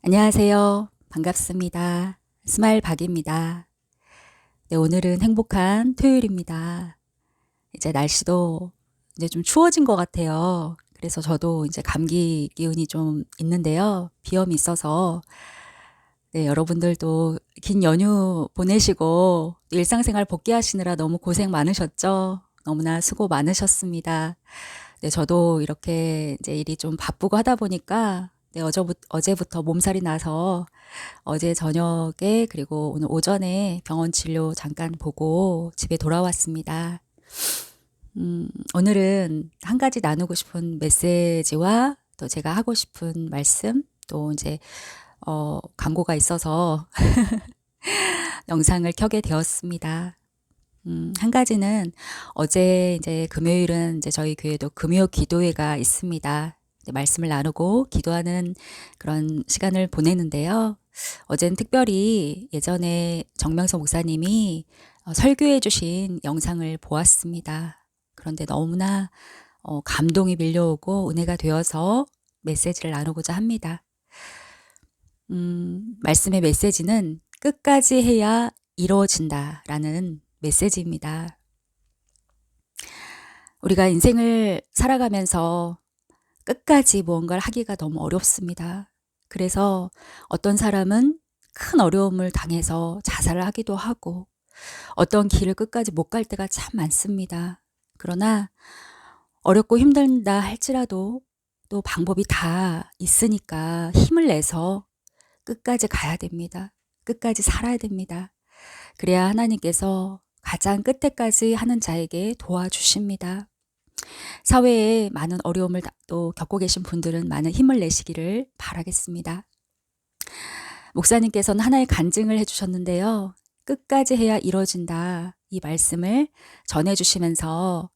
안녕하세요. 반갑습니다. 스마일 박입니다. 네, 오늘은 행복한 토요일입니다. 이제 날씨도 이제 좀 추워진 것 같아요. 그래서 저도 이제 감기 기운이 좀 있는데요. 비염이 있어서 네, 여러분들도 긴 연휴 보내시고 일상생활 복귀하시느라 너무 고생 많으셨죠? 너무나 수고 많으셨습니다. 네, 저도 이렇게 이제 일이 좀 바쁘고 하다 보니까 네, 어제부터 몸살이 나서 어제 저녁에 그리고 오늘 오전에 병원 진료 잠깐 보고 집에 돌아왔습니다. 오늘은 한 가지 나누고 싶은 메시지와 또 제가 하고 싶은 말씀 또 이제 광고가 있어서 영상을 켜게 되었습니다. 한 가지는 어제 이제 금요일은 이제 저희 교회도 금요 기도회가 있습니다. 이제 말씀을 나누고 기도하는 그런 시간을 보내는데요. 어제는 특별히 예전에 정명서 목사님이 설교해 주신 영상을 보았습니다. 그런데 너무나 감동이 밀려오고 은혜가 되어서 메시지를 나누고자 합니다. 말씀의 메시지는 끝까지 해야 이루어진다라는 메시지입니다. 우리가 인생을 살아가면서 끝까지 무언가를 하기가 너무 어렵습니다. 그래서 어떤 사람은 큰 어려움을 당해서 자살을 하기도 하고 어떤 길을 끝까지 못 갈 때가 참 많습니다. 그러나 어렵고 힘들다 할지라도 또 방법이 다 있으니까 힘을 내서 끝까지 가야 됩니다. 끝까지 살아야 됩니다. 그래야 하나님께서 가장 끝에까지 하는 자에게 도와주십니다. 사회에 많은 어려움을 또 겪고 계신 분들은 많은 힘을 내시기를 바라겠습니다. 목사님께서는 하나의 간증을 해주셨는데요. 끝까지 해야 이루어진다. 이 말씀을 전해주시면서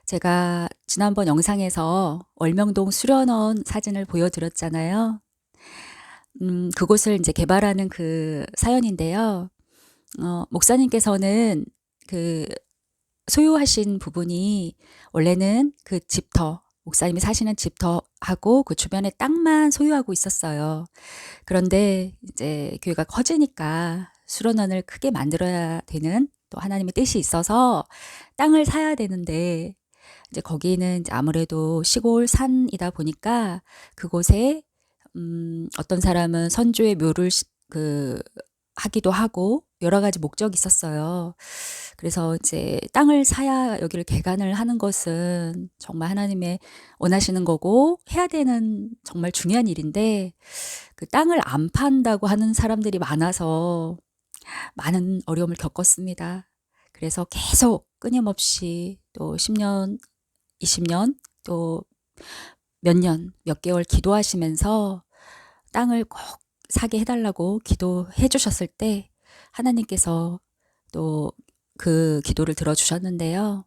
제가 지난번 영상에서 월명동 수련원 사진을 보여드렸잖아요. 그곳을 이제 개발하는 그 사연인데요. 목사님께서는 그 소유하신 부분이 원래는 그 집터, 목사님이 사시는 집터하고 그 주변에 땅만 소유하고 있었어요. 그런데 이제 교회가 커지니까 수련원을 크게 만들어야 되는 또 하나님의 뜻이 있어서 땅을 사야 되는데 이제 거기는 이제 아무래도 시골 산이다 보니까 그곳에 어떤 사람은 선조의 묘를 하기도 하고 여러 가지 목적이 있었어요. 그래서 이제 땅을 사야 여기를 개간을 하는 것은 정말 하나님의 원하시는 거고 해야 되는 정말 중요한 일인데 그 땅을 안 판다고 하는 사람들이 많아서 많은 어려움을 겪었습니다. 그래서 계속 끊임없이 또 10년, 20년 또 몇 년, 몇 개월 기도하시면서 땅을 꼭 사게 해달라고 기도해 주셨을 때 하나님께서 또 그 기도를 들어주셨는데요.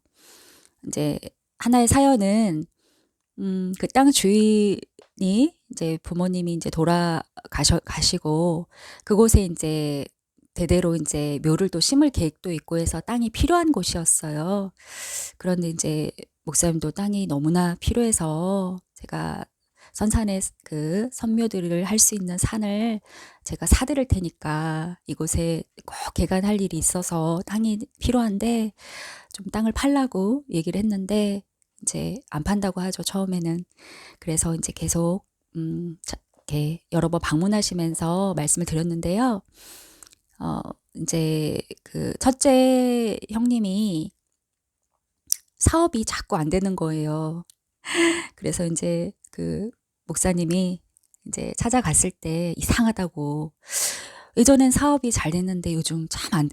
이제 하나의 사연은 그 땅 주인이 이제 부모님이 이제 가시고 그곳에 이제 대대로 이제 묘를 또 심을 계획도 있고 해서 땅이 필요한 곳이었어요. 그런데 이제 목사님도 땅이 너무나 필요해서 제가 선산에 그 선묘들을 할 수 있는 산을 제가 사드릴 테니까 이곳에 꼭 개간할 일이 있어서 땅이 필요한데 좀 땅을 팔라고 얘기를 했는데 이제 안 판다고 하죠, 처음에는. 그래서 이제 계속 이렇게 여러 번 방문하시면서 말씀을 드렸는데요. 이제 그 첫째 형님이 사업이 자꾸 안 되는 거예요. 그래서 이제 그 목사님이 이제 찾아갔을 때 이상하다고 예전엔 사업이 잘 됐는데 요즘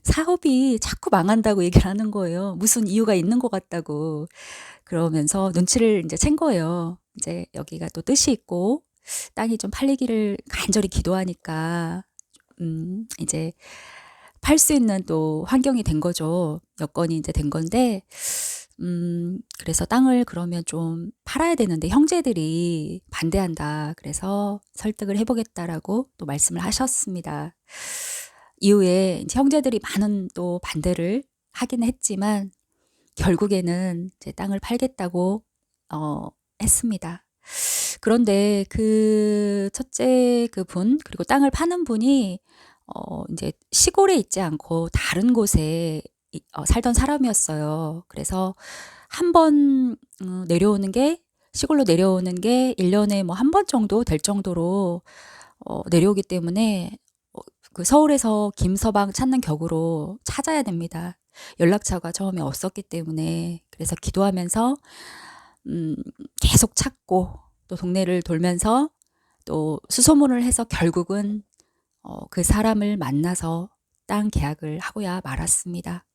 사업이 자꾸 망한다고 얘기를 하는 거예요. 무슨 이유가 있는 것 같다고. 그러면서 눈치를 이제 챈 거예요. 이제 여기가 또 뜻이 있고 땅이 좀 팔리기를 간절히 기도하니까 이제 팔 수 있는 또 환경이 된 거죠. 여건이 이제 된 건데 그래서 땅을 그러면 좀 팔아야 되는데 형제들이 반대한다. 그래서 설득을 해보겠다라고 또 말씀을 하셨습니다. 이후에 이제 형제들이 많은 또 반대를 하긴 했지만 결국에는 제 땅을 팔겠다고 했습니다. 그런데 그 첫째 그분, 그리고 땅을 파는 분이 이제 시골에 있지 않고 다른 곳에 살던 사람이었어요. 그래서 한 번 내려오는 게, 시골로 내려오는 게 1년에 뭐 한 번 정도 될 정도로 내려오기 때문에 그 서울에서 김서방 찾는 격으로 찾아야 됩니다. 연락처가 처음에 없었기 때문에. 그래서 기도하면서 계속 찾고, 또 동네를 돌면서 또 수소문을 해서 결국은 그 사람을 만나서 땅 계약을 하고야 말았습니다.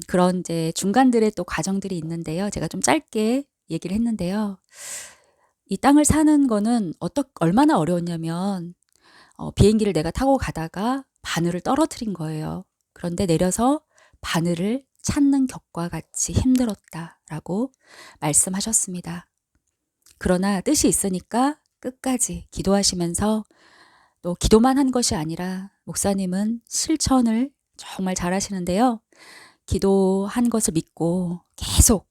그런 이제 중간들의 또 과정들이 있는데요. 제가 좀 짧게 얘기를 했는데요. 이 땅을 사는 거는 얼마나 어려웠냐면, 비행기를 내가 타고 가다가 바늘을 떨어뜨린 거예요. 그런데 내려서 바늘을 찾는 격과 같이 힘들었다라고 말씀하셨습니다. 그러나 뜻이 있으니까 끝까지 기도하시면서, 또 기도만 한 것이 아니라 목사님은 실천을 정말 잘하시는데요. 기도한 것을 믿고 계속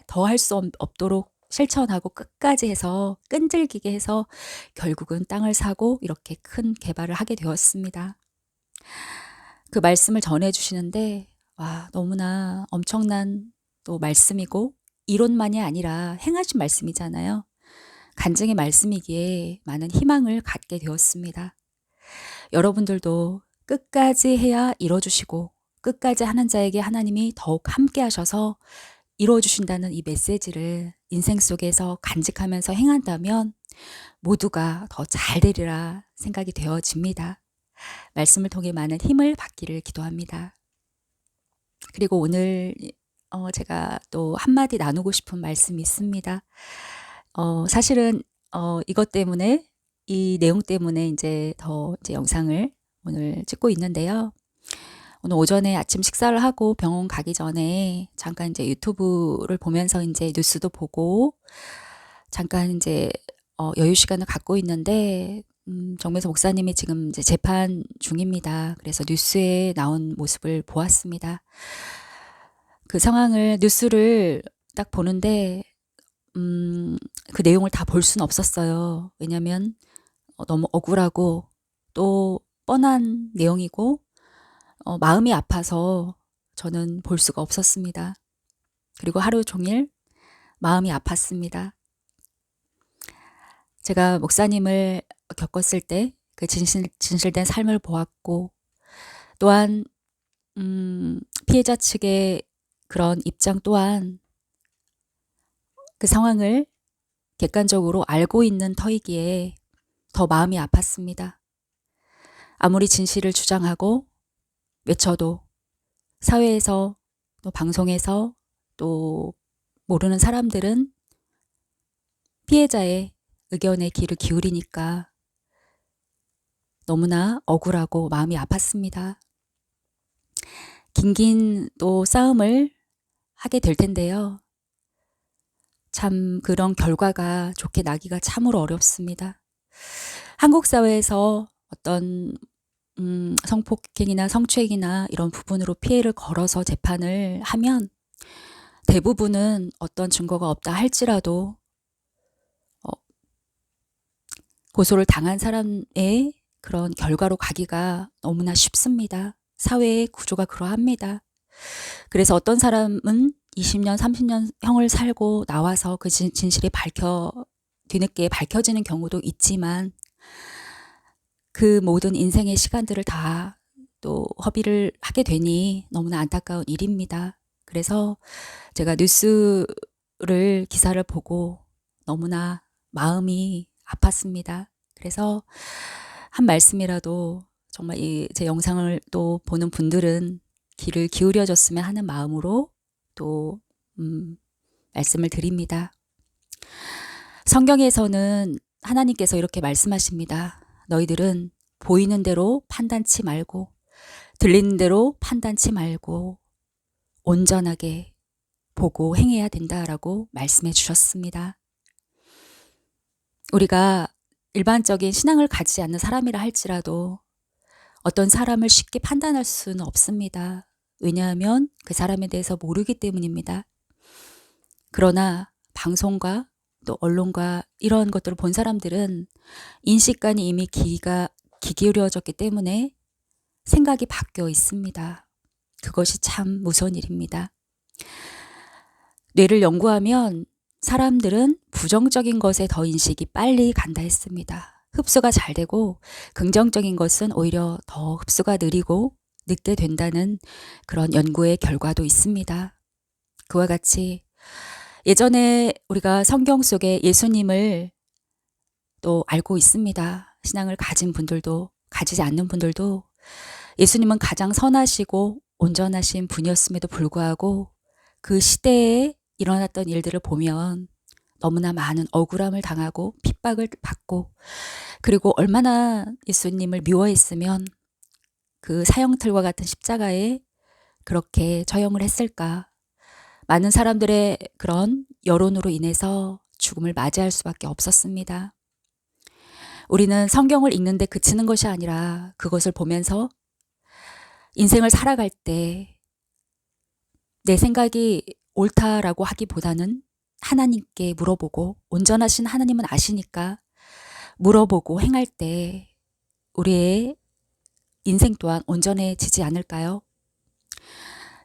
더 할 수 없도록 실천하고 끝까지 해서, 끈질기게 해서 결국은 땅을 사고 이렇게 큰 개발을 하게 되었습니다. 그 말씀을 전해주시는데, 와, 너무나 엄청난 또 말씀이고, 이론만이 아니라 행하신 말씀이잖아요. 간증의 말씀이기에 많은 희망을 갖게 되었습니다. 여러분들도 끝까지 해야 이뤄주시고, 끝까지 하는 자에게 하나님이 더욱 함께 하셔서 이루어주신다는 이 메시지를 인생 속에서 간직하면서 행한다면 모두가 더 잘 되리라 생각이 되어집니다. 말씀을 통해 많은 힘을 받기를 기도합니다. 그리고 오늘 제가 또 한마디 나누고 싶은 말씀이 있습니다. 사실은 이것 때문에, 이 내용 때문에 이제 영상을 오늘 찍고 있는데요. 오늘 오전에 아침 식사를 하고 병원 가기 전에 잠깐 이제 유튜브를 보면서 이제 뉴스도 보고 잠깐 이제 여유 시간을 갖고 있는데, 정매서 목사님이 지금 이제 재판 중입니다. 그래서 뉴스에 나온 모습을 보았습니다. 그 상황을, 뉴스를 딱 보는데 그 내용을 다 볼 수는 없었어요. 왜냐면 너무 억울하고 또 뻔한 내용이고 마음이 아파서 저는 볼 수가 없었습니다. 그리고 하루 종일 마음이 아팠습니다. 제가 목사님을 겪었을 때 그 진실된 삶을 보았고, 또한 피해자 측의 그런 입장 또한 그 상황을 객관적으로 알고 있는 터이기에 더 마음이 아팠습니다. 아무리 진실을 주장하고 외쳐도 사회에서, 또 방송에서, 또 모르는 사람들은 피해자의 의견에 귀를 기울이니까 너무나 억울하고 마음이 아팠습니다. 긴긴 또 싸움을 하게 될 텐데요. 참 그런 결과가 좋게 나기가 참으로 어렵습니다. 한국 사회에서 어떤 성폭행이나 성추행이나 이런 부분으로 피해를 걸어서 재판을 하면 대부분은 어떤 증거가 없다 할지라도 고소를 당한 사람의 그런 결과로 가기가 너무나 쉽습니다. 사회의 구조가 그러합니다. 그래서 어떤 사람은 20년, 30년 형을 살고 나와서 그 진실이 뒤늦게 밝혀지는 경우도 있지만, 그 모든 인생의 시간들을 다 또 허비를 하게 되니 너무나 안타까운 일입니다. 그래서 제가 기사를 보고 너무나 마음이 아팠습니다. 그래서 한 말씀이라도 정말 제 영상을 또 보는 분들은 귀를 기울여줬으면 하는 마음으로 또 말씀을 드립니다. 성경에서는 하나님께서 이렇게 말씀하십니다. 너희들은 보이는 대로 판단치 말고, 들리는 대로 판단치 말고 온전하게 보고 행해야 된다라고 말씀해 주셨습니다. 우리가 일반적인 신앙을 가지지 않는 사람이라 할지라도 어떤 사람을 쉽게 판단할 수는 없습니다. 왜냐하면 그 사람에 대해서 모르기 때문입니다. 그러나 방송과 또 언론과 이런 것들을 본 사람들은 인식관이 이미 귀 기울여졌기 때문에 생각이 바뀌어 있습니다. 그것이 참 무서운 일입니다. 뇌를 연구하면 사람들은 부정적인 것에 더 인식이 빨리 간다 했습니다. 흡수가 잘 되고 긍정적인 것은 오히려 더 흡수가 느리고 늦게 된다는 그런 연구의 결과도 있습니다. 그와 같이 예전에 우리가 성경 속에 예수님을 또 알고 있습니다. 신앙을 가진 분들도 가지지 않는 분들도 예수님은 가장 선하시고 온전하신 분이었음에도 불구하고 그 시대에 일어났던 일들을 보면 너무나 많은 억울함을 당하고 핍박을 받고 그리고 얼마나 예수님을 미워했으면 그 사형틀과 같은 십자가에 그렇게 처형을 했을까. 많은 사람들의 그런 여론으로 인해서 죽음을 맞이할 수밖에 없었습니다. 우리는 성경을 읽는데 그치는 것이 아니라 그것을 보면서 인생을 살아갈 때 내 생각이 옳다라고 하기보다는 하나님께 물어보고 온전하신 하나님은 아시니까 물어보고 행할 때 우리의 인생 또한 온전해지지 않을까요?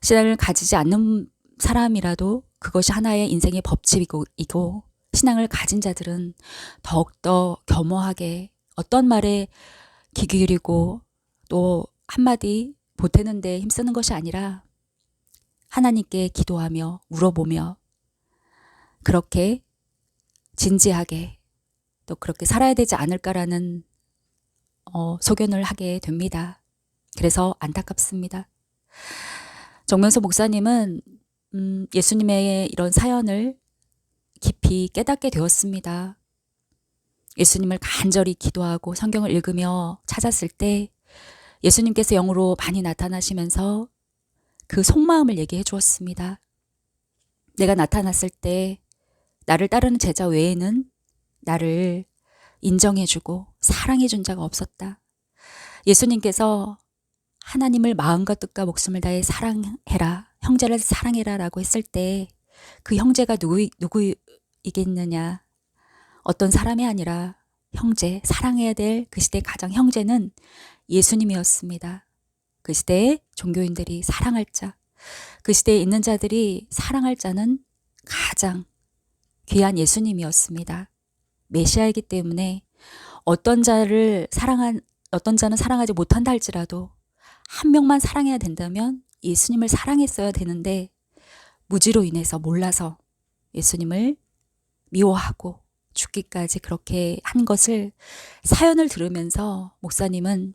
신앙을 가지지 않는 사람이라도 그것이 하나의 인생의 법칙이고 신앙을 가진 자들은 더욱더 겸허하게 어떤 말에 귀 기울이고 또 한마디 보태는 데 힘쓰는 것이 아니라 하나님께 기도하며 물어보며 그렇게 진지하게 또 그렇게 살아야 되지 않을까라는 소견을 하게 됩니다. 그래서 안타깝습니다. 정명수 목사님은 예수님의 이런 사연을 깊이 깨닫게 되었습니다. 예수님을 간절히 기도하고 성경을 읽으며 찾았을 때 예수님께서 영으로 많이 나타나시면서 그 속마음을 얘기해 주었습니다. 내가 나타났을 때 나를 따르는 제자 외에는 나를 인정해주고 사랑해준 자가 없었다. 예수님께서 하나님을 마음과 뜻과 목숨을 다해 사랑해라, 형제를 사랑해라 라고 했을 때 그 형제가 누구이겠느냐. 어떤 사람이 아니라 형제, 사랑해야 될 그 시대의 가장 형제는 예수님이었습니다. 그 시대의 종교인들이 사랑할 자, 그 시대에 있는 자들이 사랑할 자는 가장 귀한 예수님이었습니다. 메시아이기 때문에 어떤 자는 사랑하지 못한다 할지라도 한 명만 사랑해야 된다면 예수님을 사랑했어야 되는데 무지로 인해서 몰라서 예수님을 미워하고 죽기까지 그렇게 한 것을 사연을 들으면서 목사님은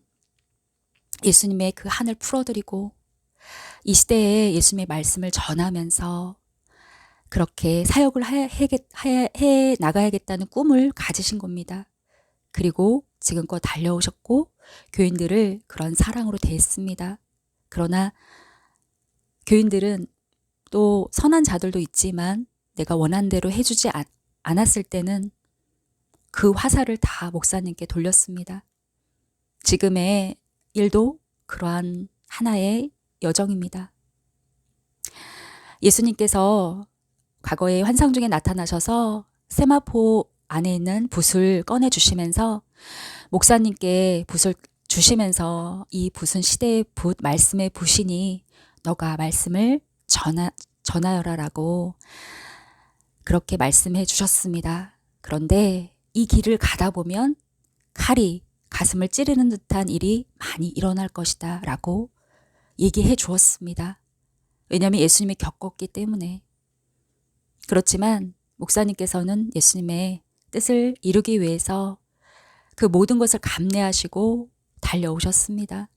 예수님의 그 한을 풀어드리고 이 시대에 예수님의 말씀을 전하면서 그렇게 사역을 해 나가야겠다는 꿈을 가지신 겁니다. 그리고 지금껏 달려오셨고 교인들을 그런 사랑으로 대했습니다. 그러나 교인들은 또 선한 자들도 있지만 내가 원한 대로 해주지 않았을 때는 그 화살을 다 목사님께 돌렸습니다. 지금의 일도 그러한 하나의 여정입니다. 예수님께서 과거에 환상 중에 나타나셔서 세마포 안에 있는 붓을 꺼내주시면서 목사님께 붓을 주시면서 이 붓은 시대의 붓, 말씀의 붓이니 너가 말씀을 전하여라라고 그렇게 말씀해 주셨습니다. 그런데 이 길을 가다 보면 칼이 가슴을 찌르는 듯한 일이 많이 일어날 것이다 라고 얘기해 주었습니다. 왜냐하면 예수님이 겪었기 때문에. 그렇지만 목사님께서는 예수님의 뜻을 이루기 위해서 그 모든 것을 감내하시고 달려오셨습니다.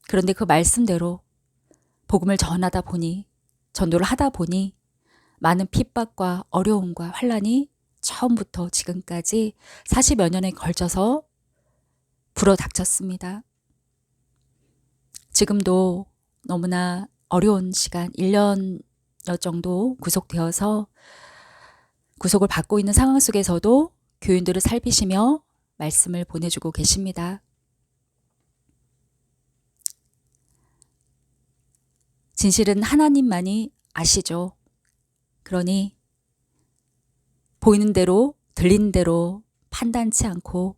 그런데 그 말씀대로 복음을 전도를 하다 보니 많은 핍박과 어려움과 환난이 처음부터 지금까지 40여 년에 걸쳐서 불어닥쳤습니다. 지금도 너무나 어려운 시간 1년여 정도 구속되어서 구속을 받고 있는 상황 속에서도 교인들을 살피시며 말씀을 보내주고 계십니다. 진실은 하나님만이 아시죠. 그러니 보이는 대로, 들리는 대로 판단치 않고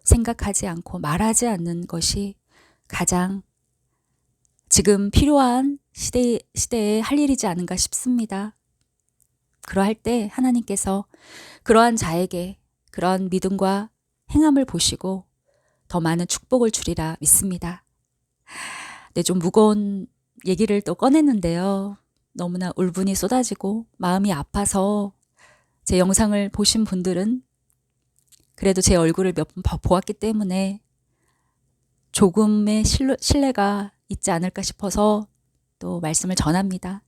생각하지 않고 말하지 않는 것이 가장 지금 필요한 시대에 할 일이지 않은가 싶습니다. 그러할 때 하나님께서 그러한 자에게 그러한 믿음과 행함을 보시고 더 많은 축복을 주리라 믿습니다. 네, 좀 무거운 얘기를 또 꺼냈는데요. 너무나 울분이 쏟아지고 마음이 아파서 제 영상을 보신 분들은 그래도 제 얼굴을 몇 번 보았기 때문에 조금의 신뢰가 있지 않을까 싶어서 또 말씀을 전합니다.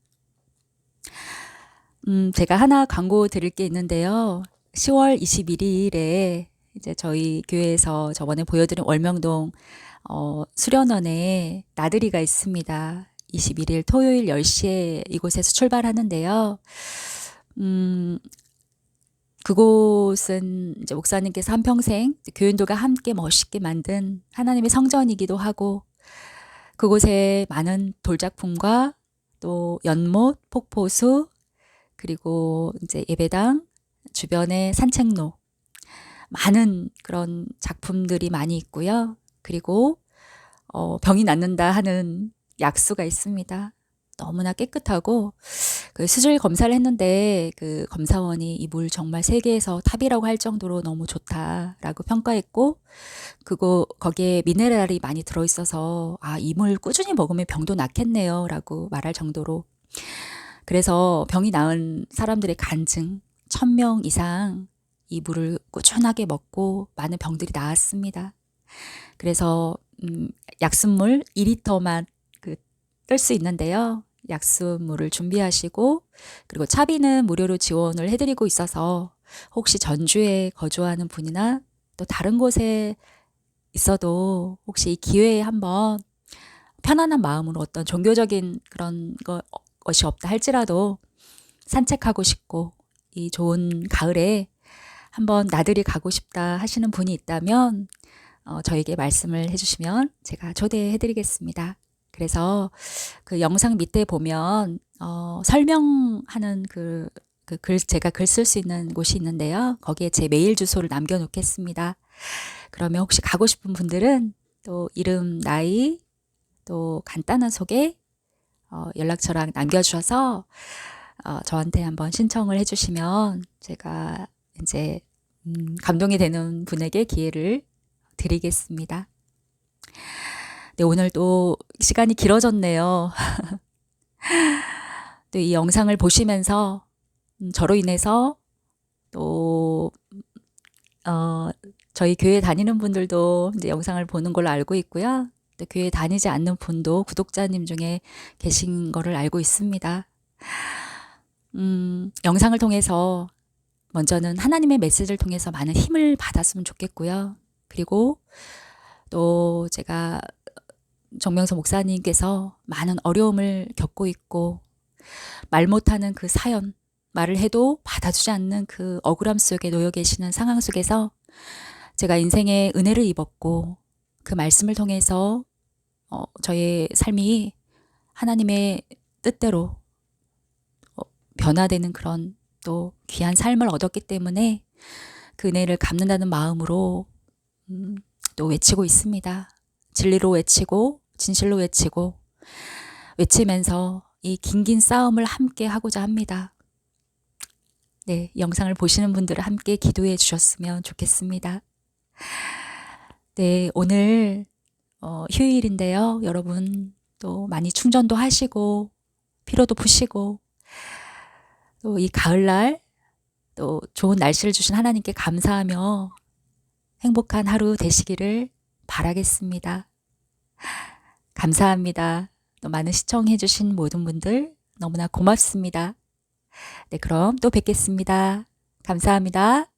제가 하나 광고 드릴 게 있는데요. 10월 21일에 이제 저희 교회에서 저번에 보여드린 월명동 수련원에 나들이가 있습니다. 21일 토요일 10시에 이곳에서 출발하는데요. 그곳은 이제 목사님께서 한평생 교인들과 함께 멋있게 만든 하나님의 성전이기도 하고 그곳에 많은 돌작품과 또 연못, 폭포수 그리고 이제 예배당 주변에 산책로 많은 그런 작품들이 많이 있고요. 그리고 병이 낫는다 하는 약수가 있습니다. 너무나 깨끗하고 그 수질 검사를 했는데 그 검사원이 이 물 정말 세계에서 탑이라고 할 정도로 너무 좋다라고 평가했고 거기에 미네랄이 많이 들어있어서 이 물 꾸준히 먹으면 병도 낫겠네요 라고 말할 정도로 그래서 병이 나은 사람들의 간증 1000명 이상 이 물을 꾸준하게 먹고 많은 병들이 나았습니다. 그래서 약수물 2리터만 뜰 수 있는데요. 약수물을 준비하시고 그리고 차비는 무료로 지원을 해드리고 있어서 혹시 전주에 거주하는 분이나 또 다른 곳에 있어도 혹시 이 기회에 한번 편안한 마음으로 어떤 종교적인 그런 것이 없다 할지라도 산책하고 싶고 이 좋은 가을에 한번 나들이 가고 싶다 하시는 분이 있다면 저에게 말씀을 해주시면 제가 초대해드리겠습니다. 그래서 그 영상 밑에 보면 설명하는 제가 글 쓸 수 있는 곳이 있는데요. 거기에 제 메일 주소를 남겨놓겠습니다. 그러면 혹시 가고 싶은 분들은 또 이름, 나이, 또 간단한 소개, 연락처랑 남겨주셔서 저한테 한번 신청을 해주시면 제가 이제 감동이 되는 분에게 기회를 드리겠습니다. 네, 오늘 또 시간이 길어졌네요. 또 이 영상을 보시면서 저로 인해서 또 저희 교회 다니는 분들도 이제 영상을 보는 걸로 알고 있고요. 또 교회 다니지 않는 분도 구독자님 중에 계신 거를 알고 있습니다. 영상을 통해서 먼저는 하나님의 메시지를 통해서 많은 힘을 받았으면 좋겠고요. 그리고 또 제가 정명서 목사님께서 많은 어려움을 겪고 있고 말 못하는 그 사연, 말을 해도 받아주지 않는 그 억울함 속에 놓여 계시는 상황 속에서 제가 인생의 은혜를 입었고 그 말씀을 통해서 저의 삶이 하나님의 뜻대로 변화되는 그런 또 귀한 삶을 얻었기 때문에 그 은혜를 갚는다는 마음으로 또 외치고 있습니다. 진리로 외치고 진실로 외치고 외치면서 이 긴긴 싸움을 함께 하고자 합니다. 네, 영상을 보시는 분들은 함께 기도해 주셨으면 좋겠습니다. 네, 오늘 휴일인데요. 여러분 또 많이 충전도 하시고 피로도 푸시고 또 이 가을날 또 좋은 날씨를 주신 하나님께 감사하며 행복한 하루 되시기를 바라겠습니다. 감사합니다. 또 많은 시청해 주신 모든 분들 너무나 고맙습니다. 네, 그럼 또 뵙겠습니다. 감사합니다.